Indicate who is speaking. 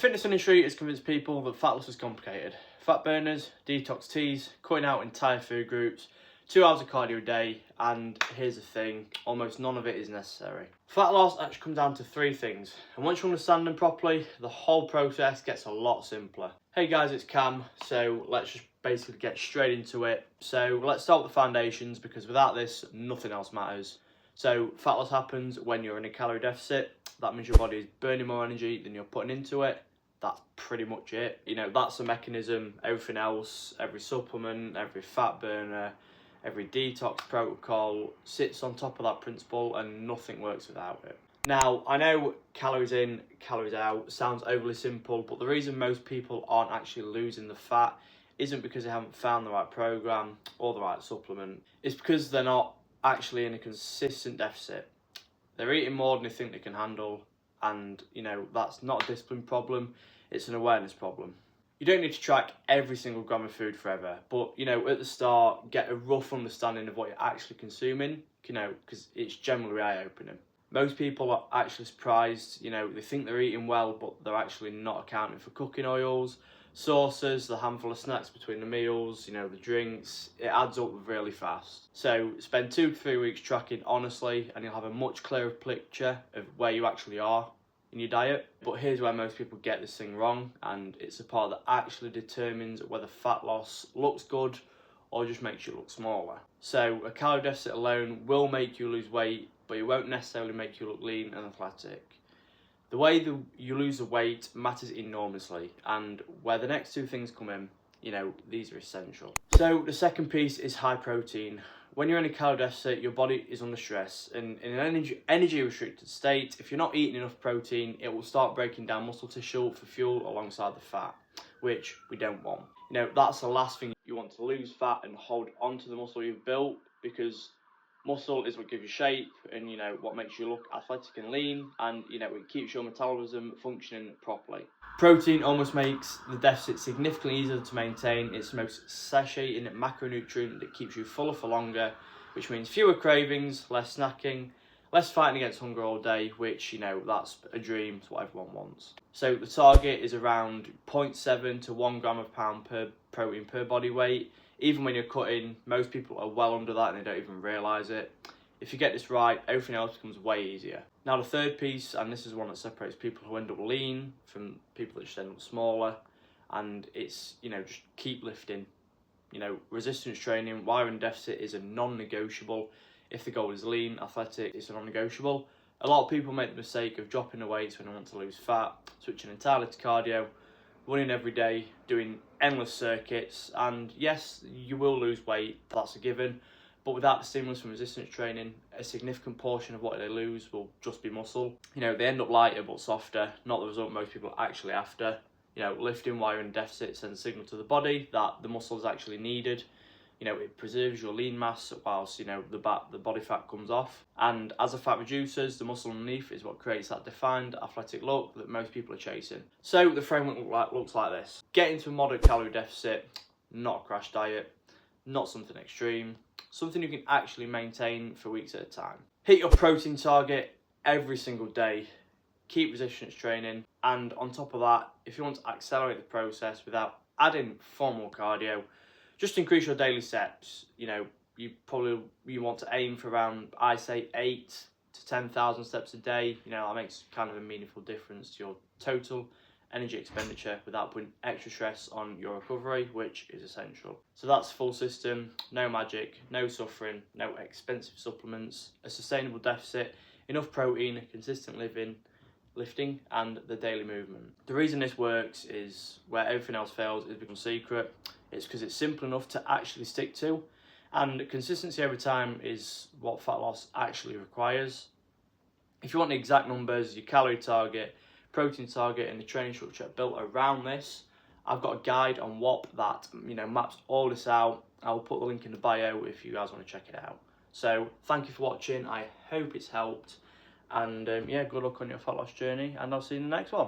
Speaker 1: fitness industry has convinced people that fat loss is complicated. Fat burners, detox teas, cutting out entire food groups, 2 hours of cardio a day, and here's the thing, almost none of it is necessary. Fat loss actually comes down to 3 things, and once you understand them properly, the whole process gets a lot simpler. Hey guys, it's Cam, so let's just basically get straight into it. So let's start with the foundations, because without this, nothing else matters. So fat loss happens when you're in a calorie deficit. That means your body is burning more energy than you're putting into it. That's pretty much it. You know, that's the mechanism. Everything else, every supplement, every fat burner, every detox protocol sits on top of that principle, and nothing works without it. Now, I know calories in, calories out sounds overly simple, but the reason most people aren't actually losing the fat isn't because they haven't found the right program or the right supplement. It's because they're not actually in a consistent deficit. They're eating more than they think they can handle, and you know, that's not a discipline problem, it's an awareness problem. You don't need to track every single gram of food forever, but you know, at the start, get a rough understanding of what you're actually consuming, you know, because it's generally eye-opening. Most people are actually surprised, you know, they think they're eating well, but they're actually not accounting for cooking oils, sauces, the handful of snacks between the meals, you know, the drinks. It adds up really fast. So spend 2 to 3 weeks tracking honestly, and you'll have a much clearer picture of where you actually are in your diet. But here's where most people get this thing wrong, and it's the part that actually determines whether fat loss looks good or just makes you look smaller. So a calorie deficit alone will make you lose weight, but it won't necessarily make you look lean and athletic. The way you lose the weight matters enormously, and where the next 2 things come in, you know, these are essential. So the second piece is high protein. When you're in a calorie deficit, your body is under stress, and in an energy restricted state, if you're not eating enough protein, it will start breaking down muscle tissue for fuel alongside the fat, which we don't want. You know, that's the last thing you want, to lose fat and hold onto the muscle you've built, because muscle is what gives you shape and, you know, what makes you look athletic and lean, and, you know, it keeps your metabolism functioning properly. Protein almost makes the deficit significantly easier to maintain. It's the most satiating macronutrient that keeps you fuller for longer, which means fewer cravings, less snacking, less fighting against hunger all day, which, you know, that's a dream, it's what everyone wants. So the target is around 0.7 to 1 gram of pound per protein per body weight. Even when you're cutting, most people are well under that and they don't even realise it. If you get this right, everything else becomes way easier. Now the third piece, and this is one that separates people who end up lean from people that just end up smaller, and it's, you know, just keep lifting. You know, resistance training while in deficit is a non-negotiable. If the goal is lean, athletic, it's a non-negotiable. A lot of people make the mistake of dropping the weights when they want to lose fat, switching entirely to cardio, running every day, doing endless circuits, and yes, you will lose weight, that's a given, but without the stimulus from resistance training, a significant portion of what they lose will just be muscle. You know, they end up lighter but softer, not the result most people are actually after. You know, lifting while you're in deficit sends a signal to the body that the muscle is actually needed. You know, it preserves your lean mass whilst, you know, the body fat comes off. And as the fat reduces, the muscle underneath is what creates that defined athletic look that most people are chasing. So the framework looks like this. Get into a moderate calorie deficit, not a crash diet, not something extreme, something you can actually maintain for weeks at a time. Hit your protein target every single day. Keep resistance training. And on top of that, if you want to accelerate the process without adding formal cardio, just increase your daily steps. You know, you want to aim for around, I say, 8 to 10,000 steps a day. You know, that makes kind of a meaningful difference to your total energy expenditure without putting extra stress on your recovery, which is essential. So that's full system, no magic, no suffering, no expensive supplements, a sustainable deficit, enough protein, consistent lifting, and the daily movement. The reason this works is where everything else fails is becomes secret. It's because it's simple enough to actually stick to, and consistency over time is what fat loss actually requires. If you want the exact numbers, your calorie target, protein target, and the training structure built around this, I've got a guide on WOP that, you know, maps all this out. I'll put the link in the bio if you guys want to check it out. So thank you for watching. I hope it's helped, and yeah, good luck on your fat loss journey, and I'll see you in the next one.